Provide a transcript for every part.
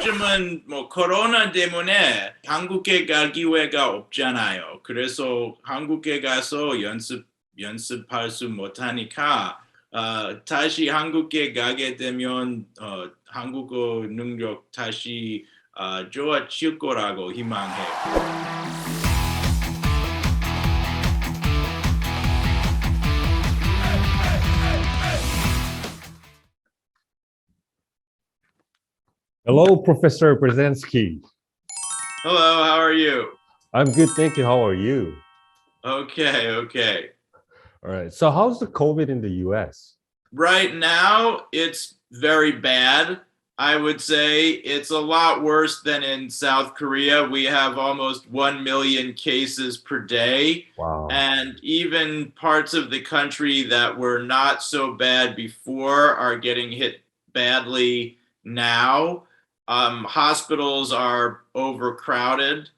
요즘은 뭐 코로나 때문에 한국에 갈 기회가 없잖아요. 그래서 한국에 가서 연습할 수 못하니까 다시 한국에 가게 되면 한국어 능력 다시 좋아질 거라고 희망해요. Hello, Professor Brzezinski. Hello, how are you? I'm good, thank you. How are you? Okay. All right. So how's the COVID in the US? Right now, it's very bad. I would say it's a lot worse than in South Korea. We have almost 1 million cases per day. Wow. And even parts of the country that were not so bad before are getting hit badly now. Hospitals are overcrowded,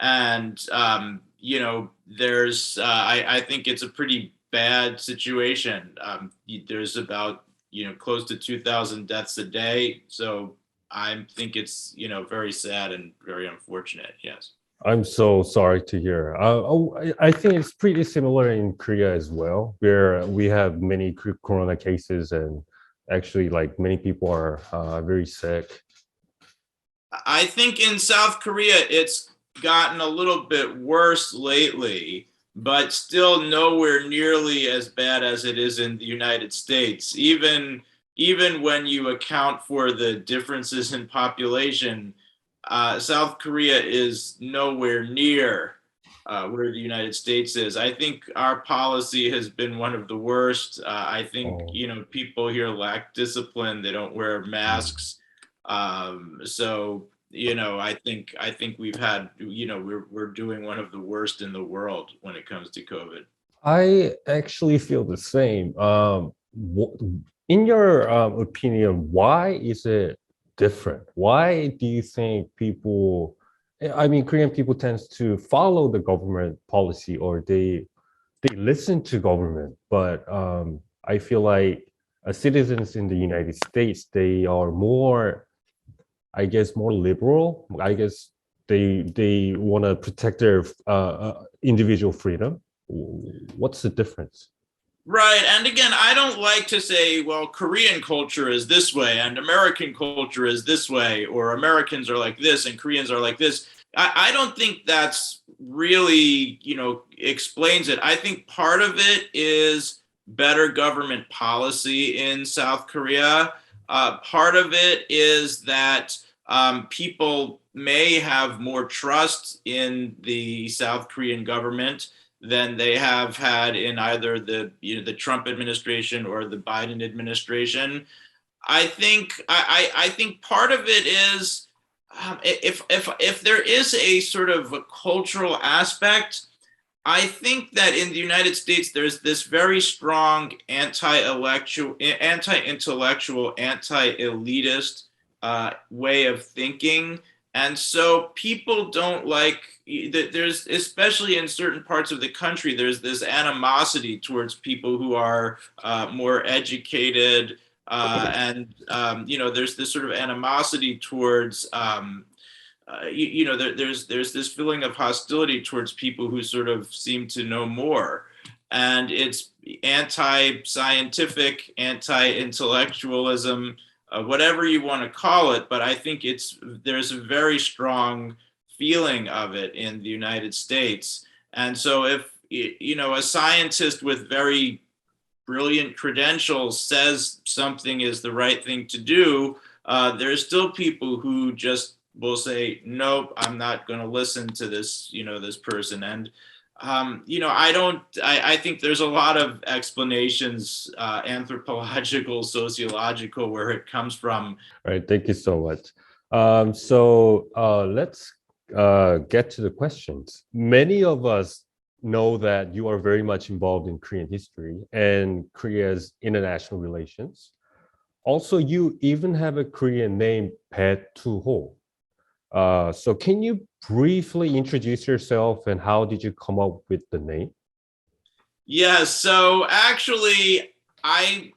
and I think it's a pretty bad situation. There's about close to 2,000 deaths a day, so I think it's very sad and very unfortunate. Yes. I'm so sorry to hear. I think it's pretty similar in Korea as well, where we have many corona cases and actually like many people are very sick. I think in South Korea, it's gotten a little bit worse lately, but still nowhere nearly as bad as it is in the United States. Even when you account for the differences in population, South Korea is nowhere near where the United States is. I think our policy has been one of the worst. I think, people here lack discipline. They don't wear masks. I think we've had, we're doing one of the worst in the world when it comes to COVID. I actually feel the same. In your opinion, why is it different? Why do you think Korean people tend to follow the government policy or they listen to government, but I feel like citizens in the United States, they are more liberal. I guess they want to protect their individual freedom. What's the difference? Right. And again, I don't like to say, well, Korean culture is this way and American culture is this way, or Americans are like this and Koreans are like this. I don't think that's really, explains it. I think part of it is better government policy in South Korea. Part of it is that people may have more trust in the South Korean government than they have had in either the Trump administration or the Biden administration. I think part of it is if there is a sort of a cultural aspect. I think that in the United States, there's this very strong anti-intellectual, anti-elitist way of thinking. And so people don't like, there's, especially in certain parts of the country, there's this animosity towards people who are more educated. There's this sort of animosity towards, there's this feeling of hostility towards people who sort of seem to know more. And it's anti-scientific, anti-intellectualism, whatever you want to call it, but I think there's a very strong feeling of it in the United States. And so if, a scientist with very brilliant credentials says something is the right thing to do, there's still people who just will say, nope, I'm not going to listen to this, this person. And I think there's a lot of explanations, anthropological, sociological, where it comes from. All right, thank you so much. Let's get to the questions. Many of us know that you are very much involved in Korean history and Korea's international relations. Also, you even have a Korean name, Bae Tu-ho. So can you briefly introduce yourself and how did you come up with the name? Yes, so actually,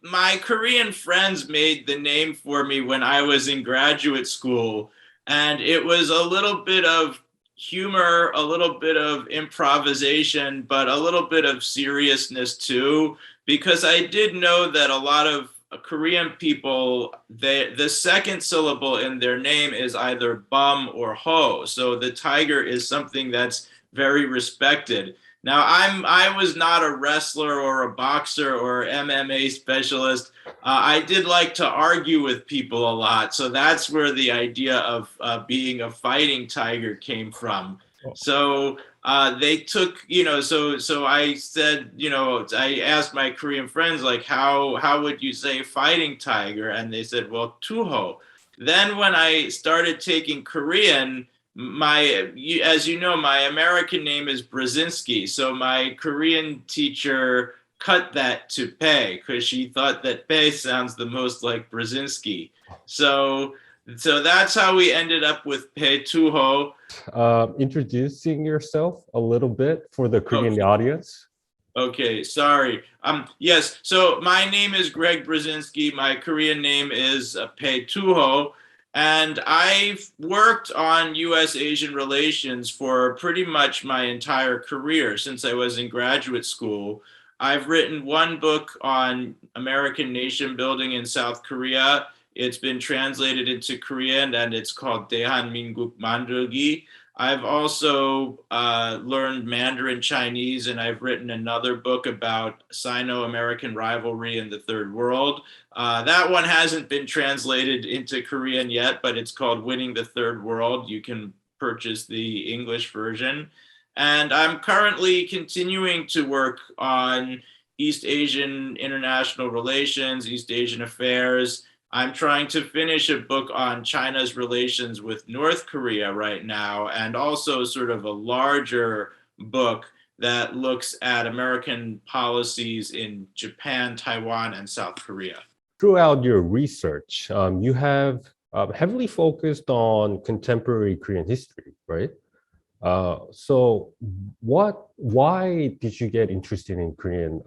my Korean friends made the name for me when I was in graduate school. And it was a little bit of humor, a little bit of improvisation, but a little bit of seriousness too, because I did know that a lot of Korean people, the second syllable in their name is either bum or ho. So the tiger is something that's very respected. Now, I was not a wrestler or a boxer or MMA specialist. I did like to argue with people a lot, so that's where the idea of being a fighting tiger came from. So they took, so I said, I asked my Korean friends, like, how would you say fighting tiger? And they said, well, tuho. Then when I started taking Korean, as you know, my American name is Brazinsky. So my Korean teacher cut that to Pei because she thought that Pei sounds the most like Brazinsky. So that's how we ended up with Pei Tuho. Introducing yourself a little bit for the Korean audience. Okay, sorry. Yes, so my name is Gregg Brazinsky. My Korean name is Pei Tuho. And I've worked on U.S.-Asian relations for pretty much my entire career since I was in graduate school. I've written one book on American nation building in South Korea. It's been translated into Korean and it's called 대한민국 만들기. I've also learned Mandarin Chinese, and I've written another book about Sino-American rivalry in the Third World. That one hasn't been translated into Korean yet, but it's called Winning the Third World. You can purchase the English version. And I'm currently continuing to work on East Asian international relations, East Asian affairs. I'm trying to finish a book on China's relations with North Korea right now, and also sort of a larger book that looks at American policies in Japan, Taiwan, and South Korea. Throughout your research, you have heavily focused on contemporary Korean history, right? So why did you get interested in Korean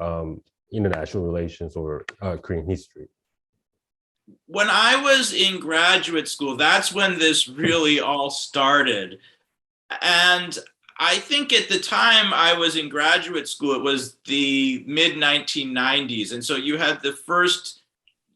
international relations or Korean history? When I was in graduate school, that's when this really all started. And I think at the time I was in graduate school, it was the mid 1990s. And so you had the first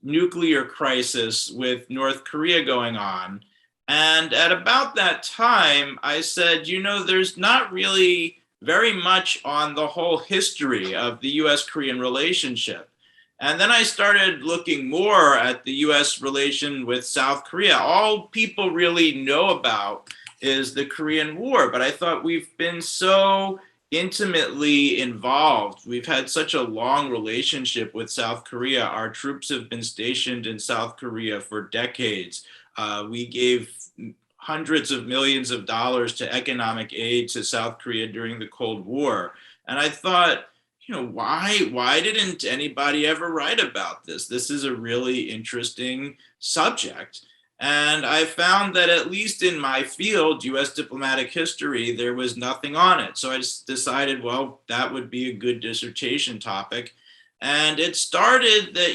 nuclear crisis with North Korea going on. And at about that time, I said, there's not really very much on the whole history of the US-Korean relationship. And then I started looking more at the US relation with South Korea. All people really know about is the Korean War, but I thought we've been so intimately involved. We've had such a long relationship with South Korea. Our troops have been stationed in South Korea for decades. We gave hundreds of millions of dollars to economic aid to South Korea during the Cold War. And I thought, why didn't anybody ever write about this? This is a really interesting subject. And I found that at least in my field, US diplomatic history, there was nothing on it. So I just decided, well, that would be a good dissertation topic. And it started that,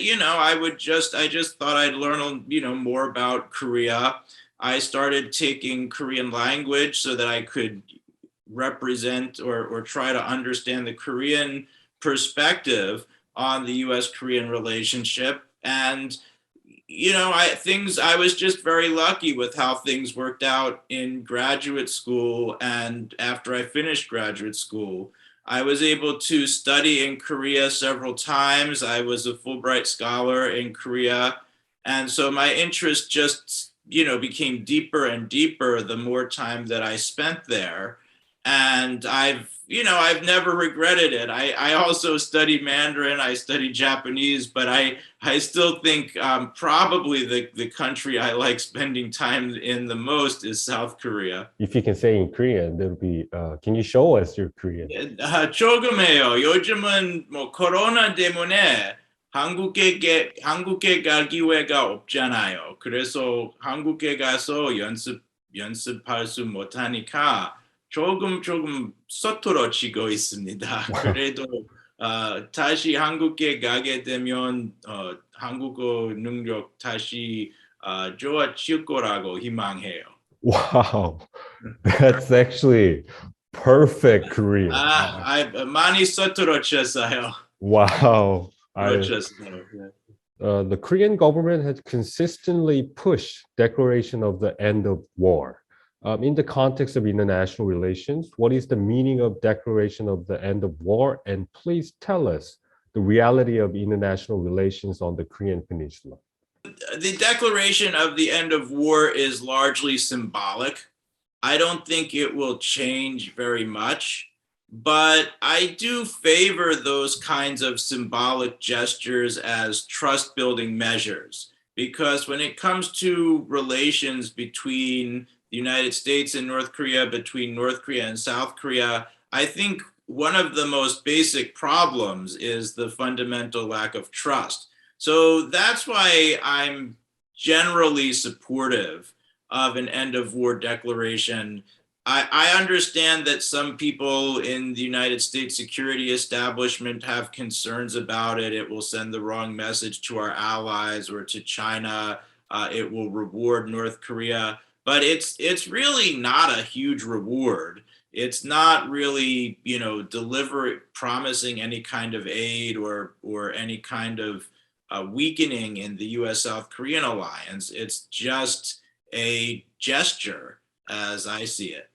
I just thought I'd learn, more about Korea. I started taking Korean language so that I could represent or try to understand the Korean perspective on the US-Korean relationship. And, I was just very lucky with how things worked out in graduate school. And after I finished graduate school, I was able to study in Korea several times. I was a Fulbright scholar in Korea. And so my interest just, became deeper and deeper the more time that I spent there. And I've never regretted it. I also studied Mandarin, I studied Japanese, but I still think probably the country I like spending time in the most is South Korea. If you can say in Korean, that'll be, can you show us your Korean? 조금해요. 요즘은 코로나 때문에 한국에 갈 기회가 없잖아요. 그래서 한국에 가서 연습할 수 못하니까 조금 서툴어지고 있습니다. 그래도 다시 한국에 가게 되면 한국어 능력 다시 좋아질 거라고 희망해요. Wow, that's actually perfect Korean. 많이 서툴어졌어요. Wow. 서툴어졌어요. The Korean government has consistently pushed declaration of the end of war. In the context of international relations, what is the meaning of declaration of the end of war? And please tell us the reality of international relations on the Korean Peninsula. The declaration of the end of war is largely symbolic. I don't think it will change very much, but I do favor those kinds of symbolic gestures as trust building measures, because when it comes to relations between the United States and North Korea, between North Korea and South Korea, I think one of the most basic problems is the fundamental lack of trust. So that's why I'm generally supportive of an end of war declaration. I understand that some people in the United States security establishment have concerns about it. It will send the wrong message to our allies or to China. It will reward North Korea, but it's really not a huge reward. It's not really, promising any kind of aid or any kind of weakening in the U.S. South Korean alliance. It's just a gesture, as I see it.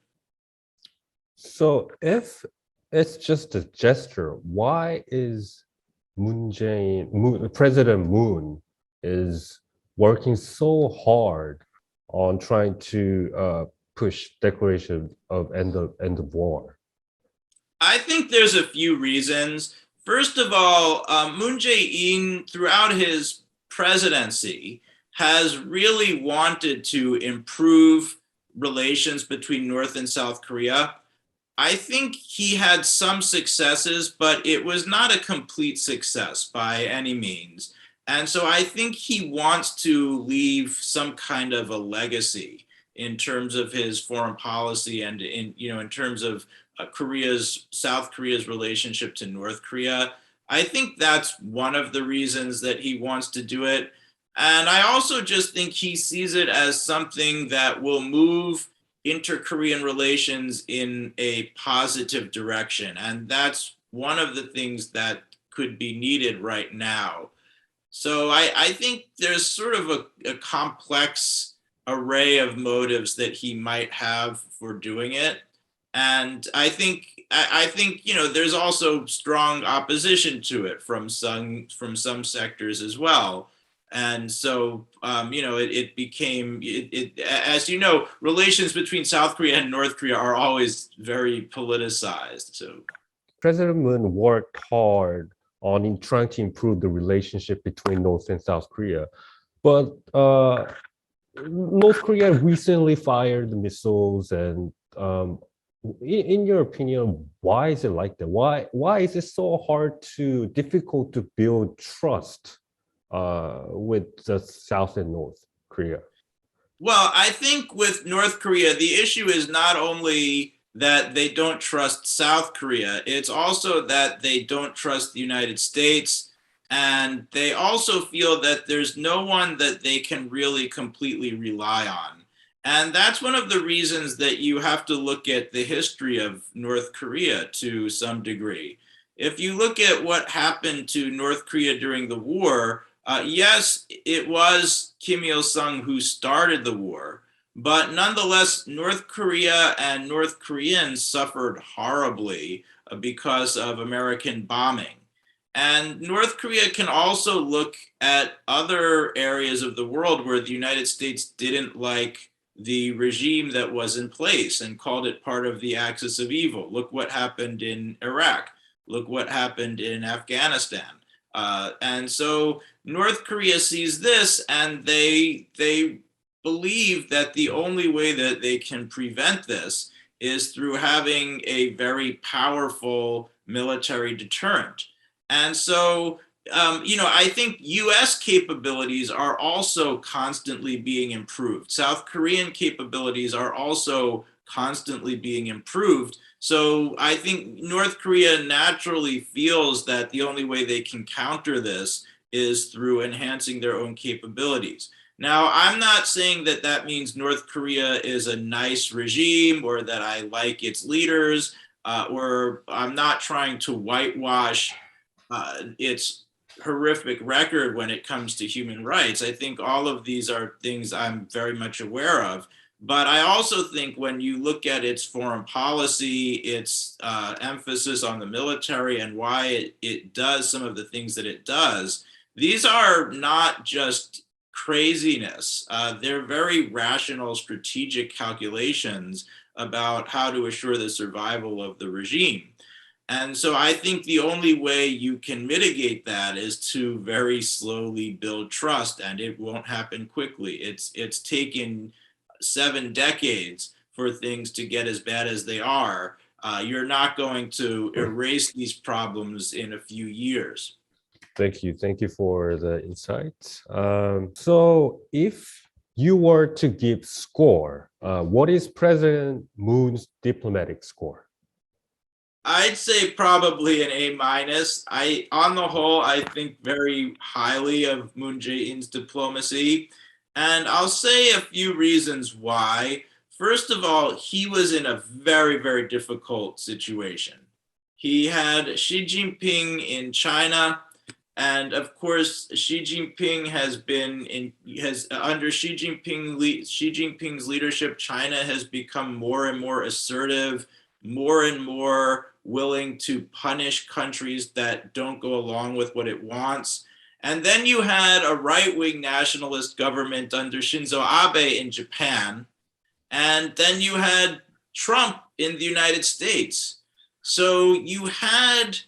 So if it's just a gesture, why is President Moon is working so hard on trying to push declaration of end of war? I think there's a few reasons. First of all, Moon Jae-in, throughout his presidency, has really wanted to improve relations between North and South Korea. I think he had some successes, but it was not a complete success by any means. And so I think he wants to leave some kind of a legacy in terms of his foreign policy and in terms of South Korea's relationship to North Korea. I think that's one of the reasons that he wants to do it. And I also just think he sees it as something that will move inter-Korean relations in a positive direction. And that's one of the things that could be needed right now. So I think there's sort of a complex array of motives that he might have for doing it. And I think there's also strong opposition to it from some sectors as well. And so, it became, as you know, relations between South Korea and North Korea are always very politicized. So President Moon worked hard on trying to improve the relationship between North and South Korea. But North Korea recently fired the missiles. And in your opinion, why is it like that? Why is it so difficult to build trust with the South and North Korea? Well, I think with North Korea, the issue is not only that they don't trust South Korea, it's also that they don't trust the United States. And they also feel that there's no one that they can really completely rely on. And that's one of the reasons that you have to look at the history of North Korea to some degree. If you look at what happened to North Korea during the war, yes, it was Kim Il-sung who started the war, but nonetheless, North Korea and North Koreans suffered horribly because of American bombing. And North Korea can also look at other areas of the world where the United States didn't like the regime that was in place and called it part of the axis of evil. Look what happened in Iraq. Look what happened in Afghanistan. And so North Korea sees this, and they believe that the only way that they can prevent this is through having a very powerful military deterrent. And so, I think U.S. capabilities are also constantly being improved. South Korean capabilities are also constantly being improved. So I think North Korea naturally feels that the only way they can counter this is through enhancing their own capabilities. Now, I'm not saying that that means North Korea is a nice regime or that I like its leaders, or I'm not trying to whitewash its horrific record when it comes to human rights. I think all of these are things I'm very much aware of. But I also think when you look at its foreign policy, its emphasis on the military and why it does some of the things that it does, these are not just craziness. They're very rational, strategic calculations about how to assure the survival of the regime. And so I think the only way you can mitigate that is to very slowly build trust, and it won't happen quickly. It's taken 7 decades for things to get as bad as they are. You're not going to erase these problems in a few years. Thank you. Thank you for the insights. So if you were to give score, what is President Moon's diplomatic score? I'd say probably an A minus. On the whole, I think very highly of Moon Jae-in's diplomacy. And I'll say a few reasons why. First of all, he was in a very, very difficult situation. He had Xi Jinping in China, and of course, Xi Jinping under Xi Jinping's leadership, China has become more and more assertive, more and more willing to punish countries that don't go along with what it wants. And then you had a right-wing nationalist government under Shinzo Abe in Japan. And then you had Trump in the United States. So you had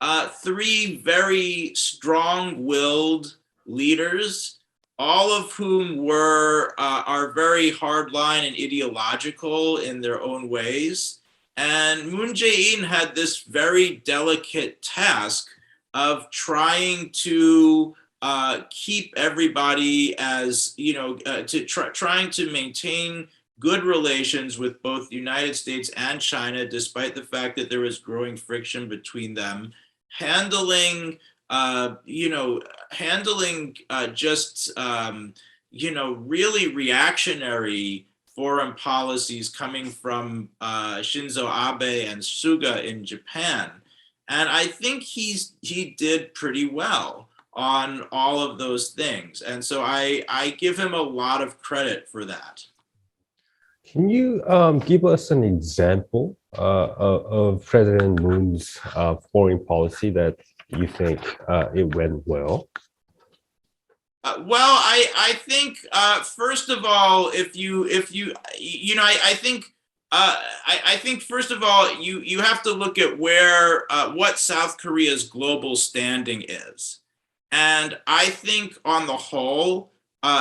3 very strong-willed leaders, all of whom are very hardline and ideological in their own ways. And Moon Jae-in had this very delicate task of trying to keep everybody as, trying to maintain good relations with both the United States and China, despite the fact that there was growing friction between them, handling really reactionary foreign policies coming from Shinzo Abe and Suga in Japan. And I think he did pretty well on all of those things. And so I give him a lot of credit for that. Can you give us an example of President Moon's foreign policy that you think it went well? Well, I think first of all, I think first of all, you have to look at what South Korea's global standing is. And I think on the whole,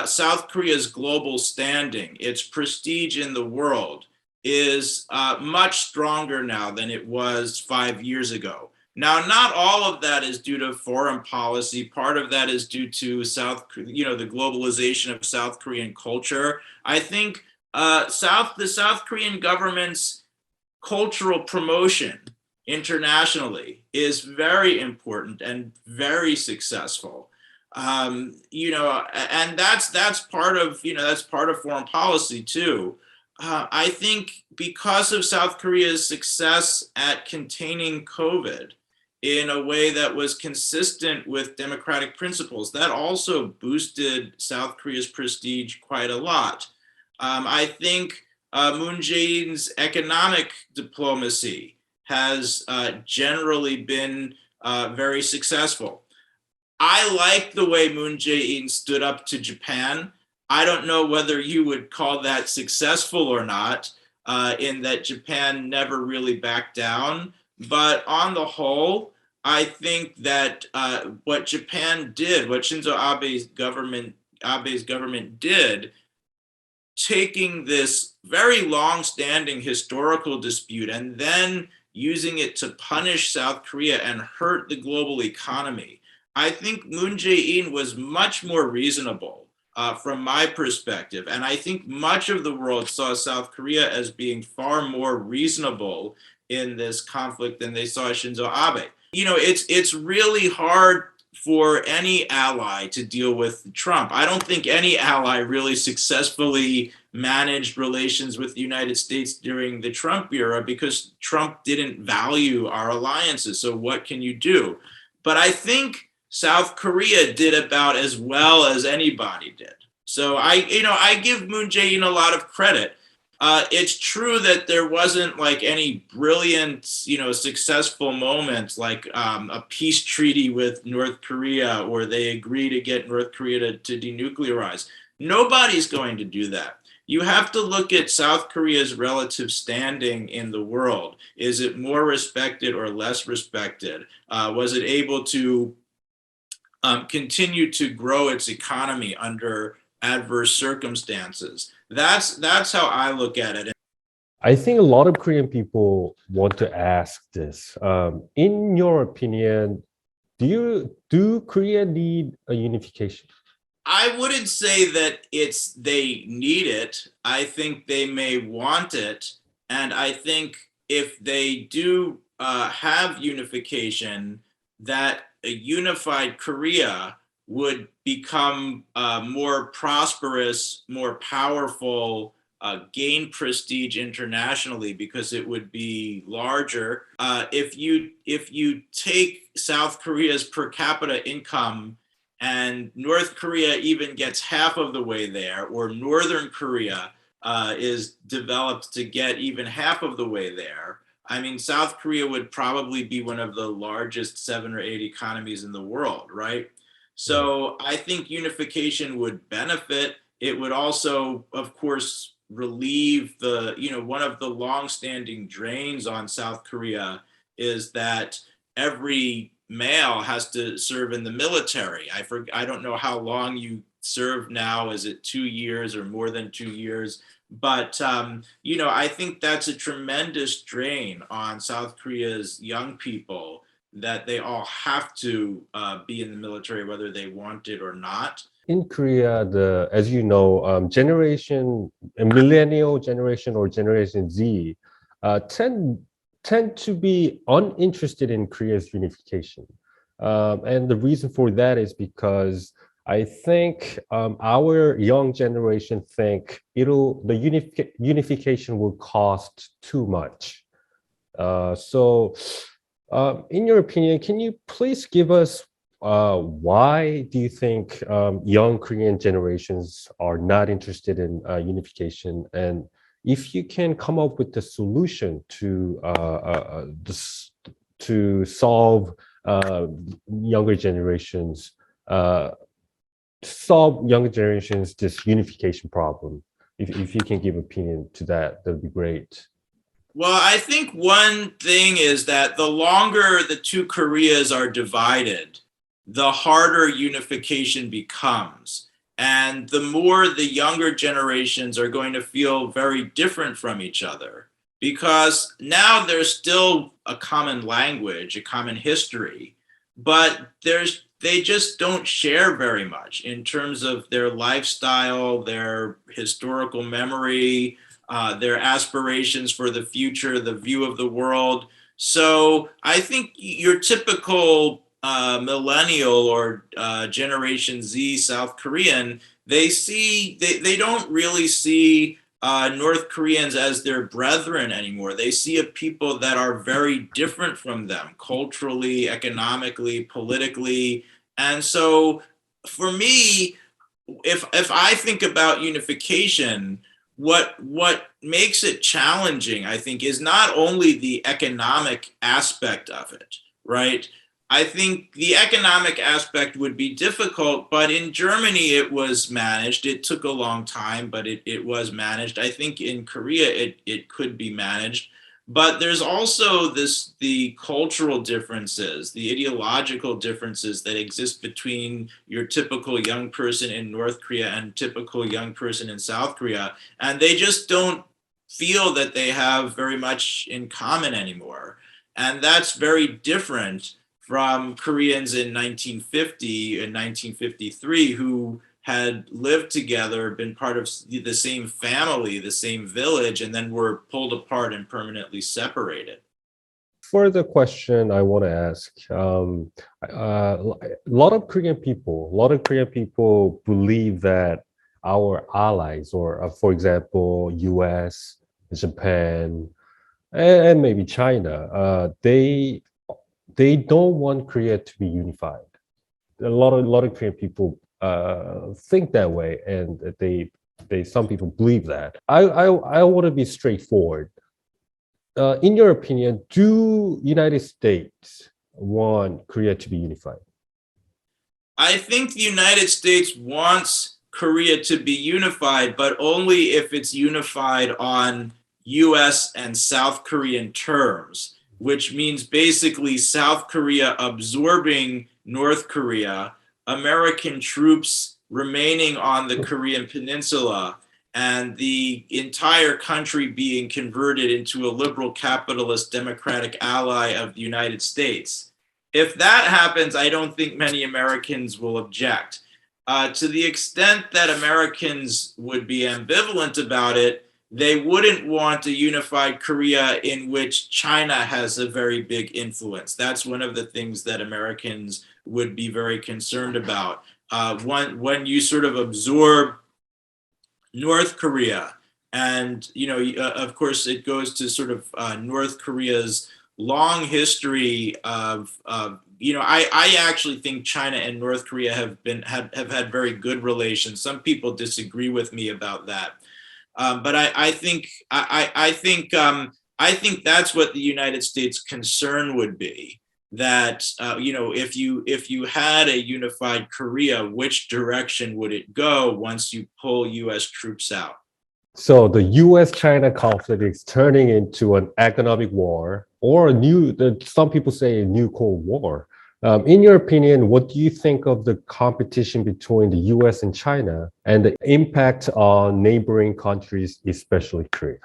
South Korea's global standing, its prestige in the world, is much stronger now than it was 5 years ago. Now, not all of that is due to foreign policy. Part of that is due to the globalization of South Korean culture. I think the South Korean government's cultural promotion internationally is very important and very successful. And that's part of foreign policy too. I think because of South Korea's success at containing COVID in a way that was consistent with democratic principles, that also boosted South Korea's prestige quite a lot. I think Moon Jae-in's economic diplomacy has generally been very successful. I like the way Moon Jae-in stood up to Japan. I don't know whether you would call that successful or not, in that Japan never really backed down. But on the whole, I think that what Japan did, what Shinzo Abe's government did, taking this very long-standing historical dispute and then using it to punish South Korea and hurt the global economy, I think Moon Jae-in was much more reasonable from my perspective. And I think much of the world saw South Korea as being far more reasonable in this conflict than they saw Shinzo Abe. It's really hard for any ally to deal with Trump. I don't think any ally really successfully managed relations with the United States during the Trump era because Trump didn't value our alliances. So what can you do? But I think South Korea did about as well as anybody did. So I give Moon Jae-in a lot of credit. It's true that there wasn't like any brilliant, successful moments like a peace treaty with North Korea, or they agree to get North Korea to denuclearize. Nobody's going to do that. You have to look at South Korea's relative standing in the world. Is it more respected or less respected? Was it able to continue to grow its economy under adverse circumstances? That's how I look at it. I think a lot of Korean people want to ask this. In your opinion, do Korea need a unification? I wouldn't say that they need it. I think they may want it. And I think if they do have unification, that a unified Korea would become more prosperous, more powerful, gain prestige internationally because it would be larger. If you take South Korea's per capita income and North Korea even gets half of the way there, or Northern Korea is developed to get even half of the way there, I mean, South Korea would probably be one of the largest 7 or 8 economies in the world, right? So I think unification would benefit. It would also, of course, relieve one of the longstanding drains on South Korea is that every male has to serve in the military. I don't know how long you serve now. Is it 2 years or more than 2 years? But, I think that's a tremendous drain on South Korea's young people, that they all have to be in the military, whether they want it or not. In Korea, as you know, millennial generation or Generation Z tend to be uninterested in Korea's unification. And the reason for that is because I think our young generation think the unification will cost too much. In your opinion, can you please give us why do you think young Korean generations are not interested in unification? And if you can come up with a solution to solve younger generations this unification problem, if you can give opinion to that would be great. Well, I think one thing is that the longer the two Koreas are divided, the harder unification becomes. And the more the younger generations are going to feel very different from each other, because now there's still a common language, a common history, but they just don't share very much in terms of their lifestyle, their historical memory, their aspirations for the future, the view of the world. So I think your typical millennial or Generation Z South Korean, they don't really see North Koreans as their brethren anymore. They see a people that are very different from them culturally, economically, politically. And so for me, if I think about unification, what makes it challenging, I think, is not only the economic aspect of it, right? I think the economic aspect would be difficult, but in Germany it was managed. It took a long time, but it was managed. I think in Korea it could be managed. But there's also the cultural differences, the ideological differences that exist between your typical young person in North Korea and typical young person in South Korea. And they just don't feel that they have very much in common anymore. And that's very different from Koreans in 1950 and 1953 who had lived together, been part of the same family, the same village, and then were pulled apart and permanently separated. further question I want to ask. A lot of Korean people believe that our allies, or for example, U.S., Japan, and maybe China, they don't want Korea to be unified. A lot of Korean people think that way, and some people believe that. I want to be straightforward. In your opinion, do United States want Korea to be unified? I think the United States wants Korea to be unified, but only if it's unified on US and South Korean terms, which means basically South Korea absorbing North Korea, American troops remaining on the Korean Peninsula, and the entire country being converted into a liberal capitalist democratic ally of the United States. If that happens, I don't think many Americans will object. To the extent that Americans would be ambivalent about it, they wouldn't want a unified Korea in which China has a very big influence. That's one of the things that Americans would be very concerned about. When you sort of absorb North Korea, and of course, it goes to sort of North Korea's long history of I actually think China and North Korea have had very good relations. Some people disagree with me about that, but I think that's what the United States' concern would be. That if you had a unified Korea, which direction would it go once you pull U.S. troops out? So the U.S.-China conflict is turning into an economic war, or some people say a new Cold War. In your opinion, what do you think of the competition between the U.S. and China and the impact on neighboring countries, especially Korea?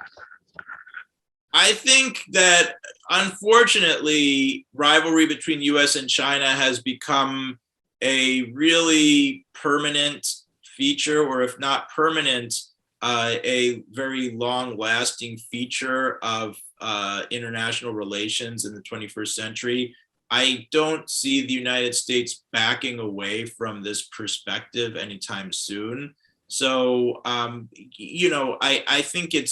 I think that, unfortunately, rivalry between U.S. and China has become a really permanent feature, or if not permanent, a very long-lasting feature of international relations in the 21st century. I don't see the United States backing away from this perspective anytime soon. So, I think the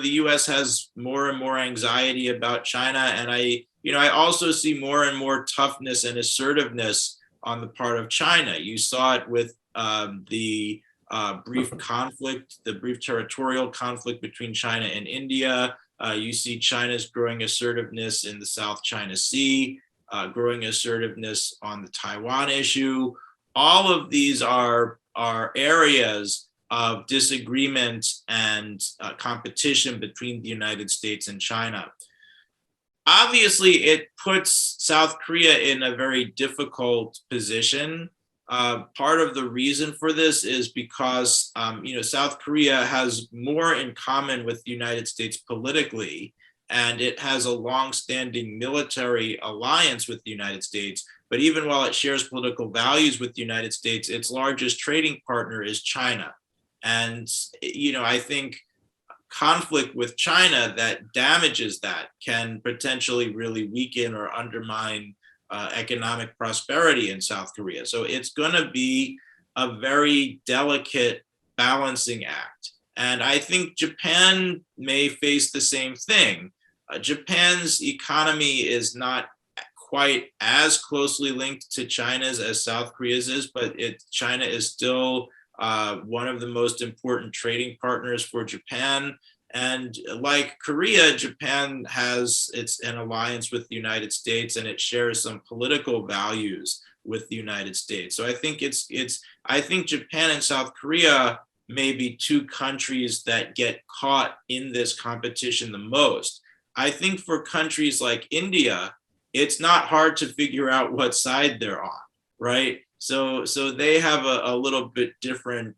U.S. has more and more anxiety about China, and I also see more and more toughness and assertiveness on the part of China. You saw it with the brief territorial conflict between China and India. You see China's growing assertiveness in the South China Sea, growing assertiveness on the Taiwan issue. All of these are areas of disagreement and competition between the United States and China. Obviously, it puts South Korea in a very difficult position. Part of the reason for this is because South Korea has more in common with the United States politically, and it has a long-standing military alliance with the United States. But even while it shares political values with the United States, its largest trading partner is China. And I think conflict with China that damages that can potentially really weaken or undermine economic prosperity in South Korea. So it's going to be a very delicate balancing act. And I think Japan may face the same thing. Japan's economy is not quite as closely linked to China's as South Korea's is, but China is still one of the most important trading partners for Japan. And like Korea, Japan has an alliance with the United States, and it shares some political values with the United States. So I think I think Japan and South Korea may be two countries that get caught in this competition the most. I think for countries like India, it's not hard to figure out what side they're on, right? So they have a little bit different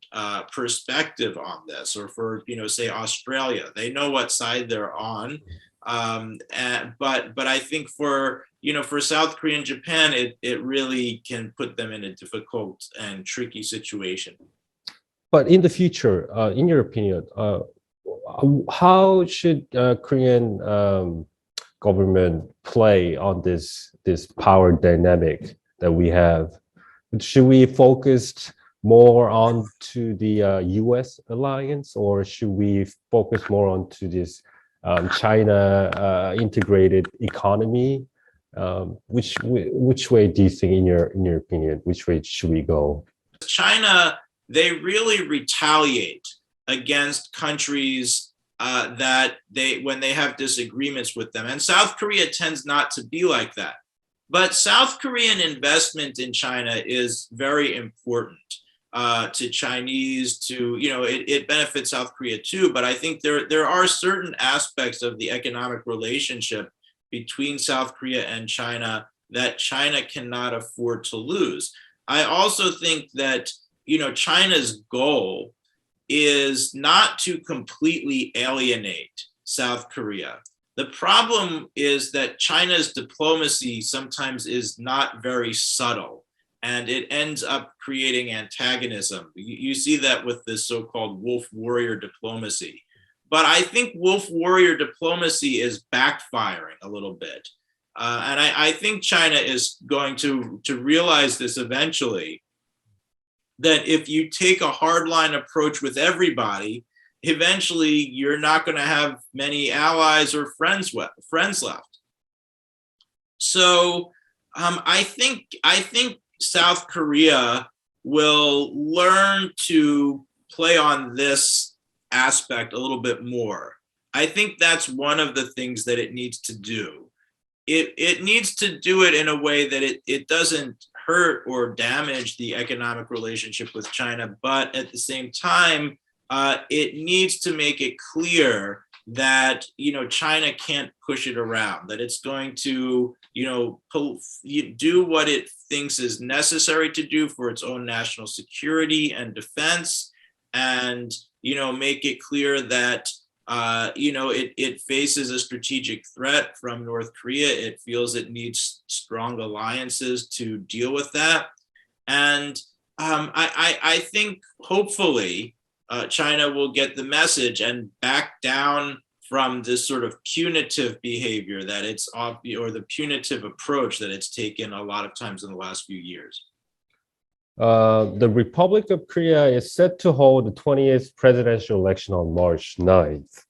perspective on this. Or for say Australia, they know what side they're on. But I think for South Korea and Japan, it really can put them in a difficult and tricky situation. But in the future, in your opinion, how should Korean government play on this power dynamic that we have? Should we focus more on to the U.S. alliance, or should we focus more on to this China integrated economy? Which way do you think, in your opinion, which way should we go? China, they really retaliate against countries that when they have disagreements with them. And South Korea tends not to be like that. But South Korean investment in China is very important to Chinese, it benefits South Korea too. But I think there are certain aspects of the economic relationship between South Korea and China that China cannot afford to lose. I also think that, China's goal is not to completely alienate South Korea. The problem is that China's diplomacy sometimes is not very subtle, and it ends up creating antagonism. You see that with this so-called wolf warrior diplomacy. But I think wolf warrior diplomacy is backfiring a little bit. And I think China is going to realize this eventually, that if you take a hardline approach with everybody, eventually you're not going to have many allies or friends left. So I think South Korea will learn to play on this aspect a little bit more. I think that's one of the things that it needs to do. It needs to do it in a way that it doesn't hurt or damage the economic relationship with China, but at the same time, it needs to make it clear that China can't push it around, that it's going to do what it thinks is necessary to do for its own national security and defense, and make it clear that it faces a strategic threat from North Korea. It feels it needs strong alliances to deal with that. And I think hopefully China will get the message and back down from this sort of punitive behavior that or the punitive approach that it's taken a lot of times in the last few years. The Republic of Korea is set to hold the 20th presidential election on March 9th.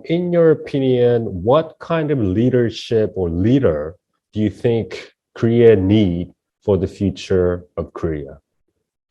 In your opinion, what kind of leadership or leader do you think Korea need for the future of Korea?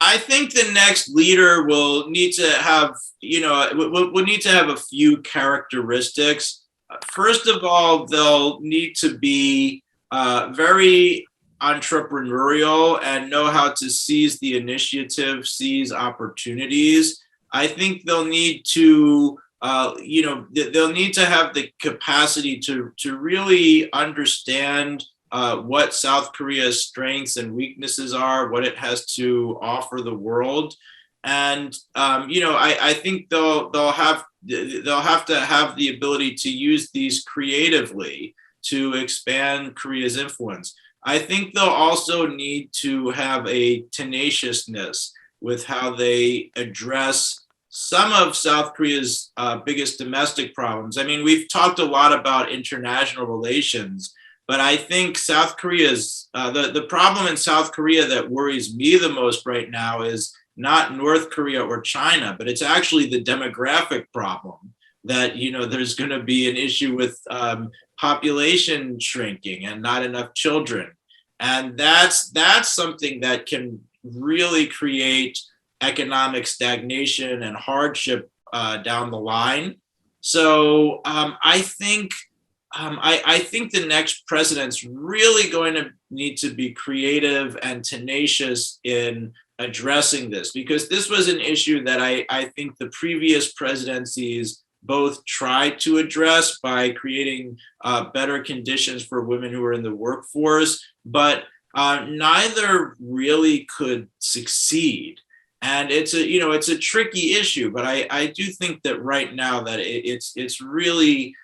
I think the next leader will need to have, will need to have a few characteristics. First of all, they'll need to be very entrepreneurial and know how to seize the initiative, seize opportunities. I think they'll need to, they'll need to have the capacity to really understand what South Korea's strengths and weaknesses are, what it has to offer the world, and I think they'll have to have the ability to use these creatively to expand Korea's influence. I think they'll also need to have a tenaciousness with how they address some of South Korea's biggest domestic problems. I mean, we've talked a lot about international relations, but I think South Korea's, the problem in South Korea that worries me the most right now is not North Korea or China, but it's actually the demographic problem that, there's going to be an issue with population shrinking and not enough children. And that's something that can really create economic stagnation and hardship down the line. So I think the next president's really going to need to be creative and tenacious in addressing this, because this was an issue that I think the previous presidencies both tried to address by creating better conditions for women who are in the workforce, but neither really could succeed. And it's a tricky issue, but I do think that right now that it's really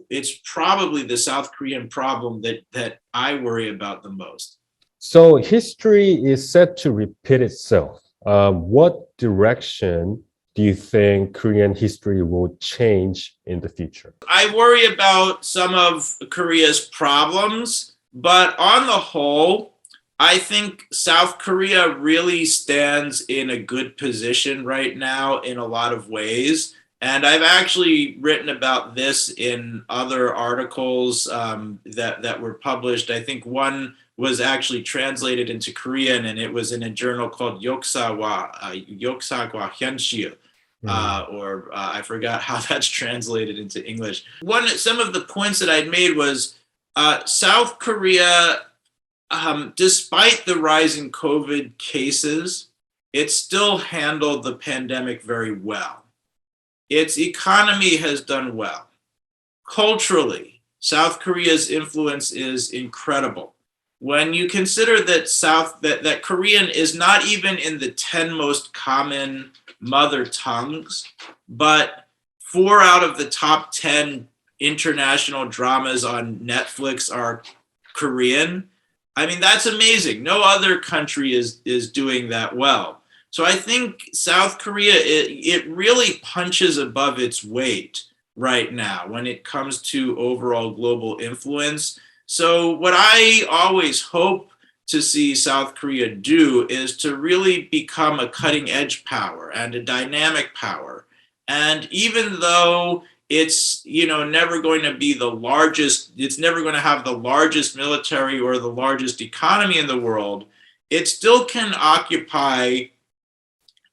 it's probably the South Korean problem that I worry about the most. So history is set to repeat itself. What direction do do you think Korean history will change in the future? I worry about some of Korea's problems, but on the whole, I think South Korea really stands in a good position right now in a lot of ways. And I've actually written about this in other articles that were published. I think one was actually translated into Korean, and it was in a journal called Yoksawa Hyensil, or I forgot how that's translated into English. Some of the points that I'd made was South Korea, despite the rising COVID cases, it still handled the pandemic very well. Its economy has done well. Culturally, South Korea's influence is incredible. When you consider that Korean is not even in the 10 most common mother tongues, but 4 out of the top 10 international dramas on Netflix are Korean. I mean, that's amazing. No other country is doing that well. So I think South Korea, it really punches above its weight right now when it comes to overall global influence. So what I always hope to see South Korea do is to really become a cutting edge power and a dynamic power. And even though it's never going to be the largest, it's never going to have the largest military or the largest economy in the world, it still can occupy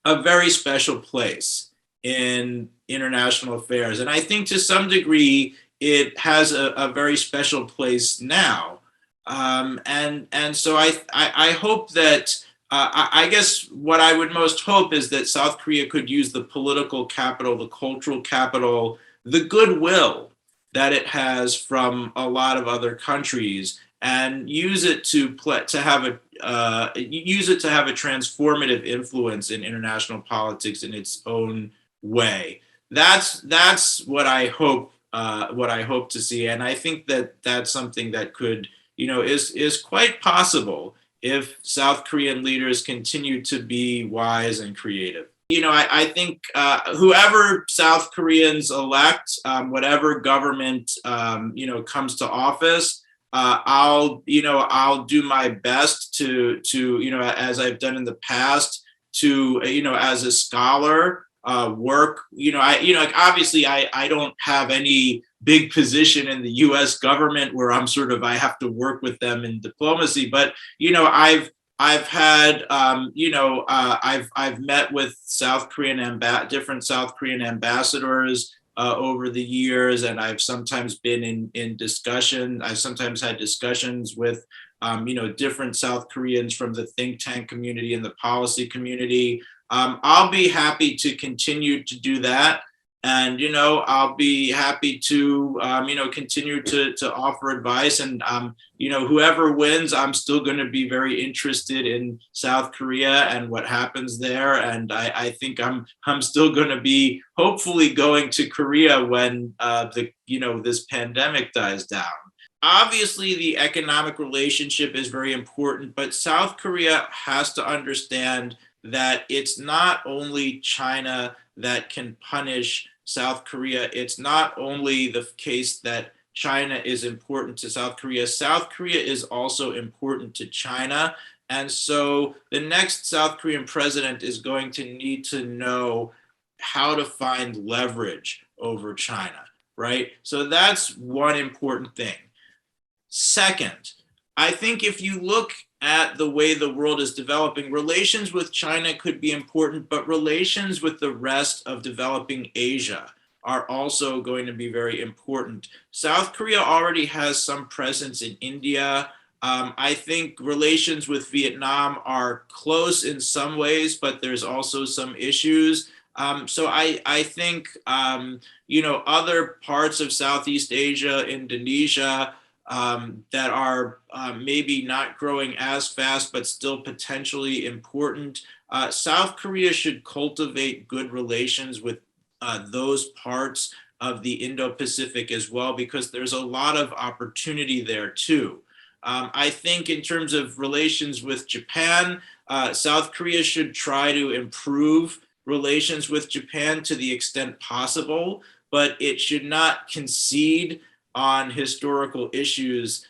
a very special place in international affairs. And I think to some degree, it has a very special place now. And so I hope that, I guess what I would most hope is that South Korea could use the political capital, the cultural capital, the goodwill that it has from a lot of other countries, and use it to have a transformative influence in international politics in its own way. That's what I hope to see, and I think that that's something that could is quite possible if South Korean leaders continue to be wise and creative. I think whoever South Koreans elect, whatever government comes to office, I'll do my best to as I've done in the past, to as a scholar work. Obviously I don't have any big position in the U.S. government where I have to work with them in diplomacy, but I've had I've met with different South Korean ambassadors over the years, and I've sometimes been in discussion. I've sometimes had discussions with different South Koreans from the think tank community and the policy community. I'll be happy to continue to do that, and I'll be happy to continue to offer advice, and whoever wins, I'm still going to be very interested in South Korea and what happens there, and I think I'm still going to be hopefully going to Korea when this pandemic dies down. Obviously, the economic relationship is very important, but South Korea has to understand that it's not only China that can punish South Korea. It's not only the case that China is important to South Korea. South Korea is also important to China. And so the next South Korean president is going to need to know how to find leverage over China, right? So that's one important thing. Second, I think if you look at the way the world is developing, relations with China could be important, but relations with the rest of developing Asia are also going to be very important. South Korea already has some presence in India. I think relations with Vietnam are close in some ways, but there's also some issues. So I think, other parts of Southeast Asia, Indonesia, that are maybe not growing as fast, but still potentially important. South Korea should cultivate good relations with those parts of the Indo-Pacific as well, because there's a lot of opportunity there too. I think in terms of relations with Japan, South Korea should try to improve relations with Japan to the extent possible, but it should not concede on historical issues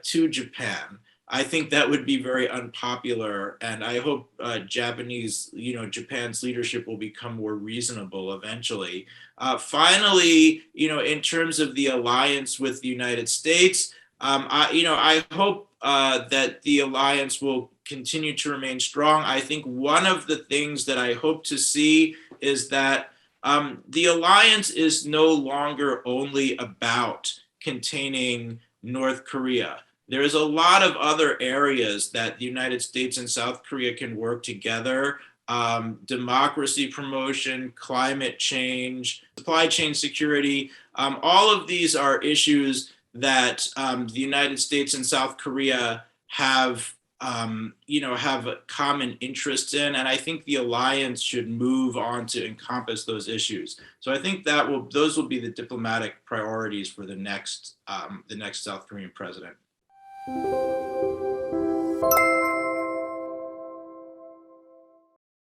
to Japan. I think that would be very unpopular, and I hope Japan's leadership will become more reasonable eventually. Finally, in terms of the alliance with the United States, I hope that the alliance will continue to remain strong. I think one of the things that I hope to see is that the alliance is no longer only about containing North Korea. There is a lot of other areas that the United States and South Korea can work together. Democracy promotion, climate change, supply chain security. All of these are issues that the United States and South Korea have a common interest in, and I think the alliance should move on to encompass those issues. So I think those will be the diplomatic priorities for the next South Korean president.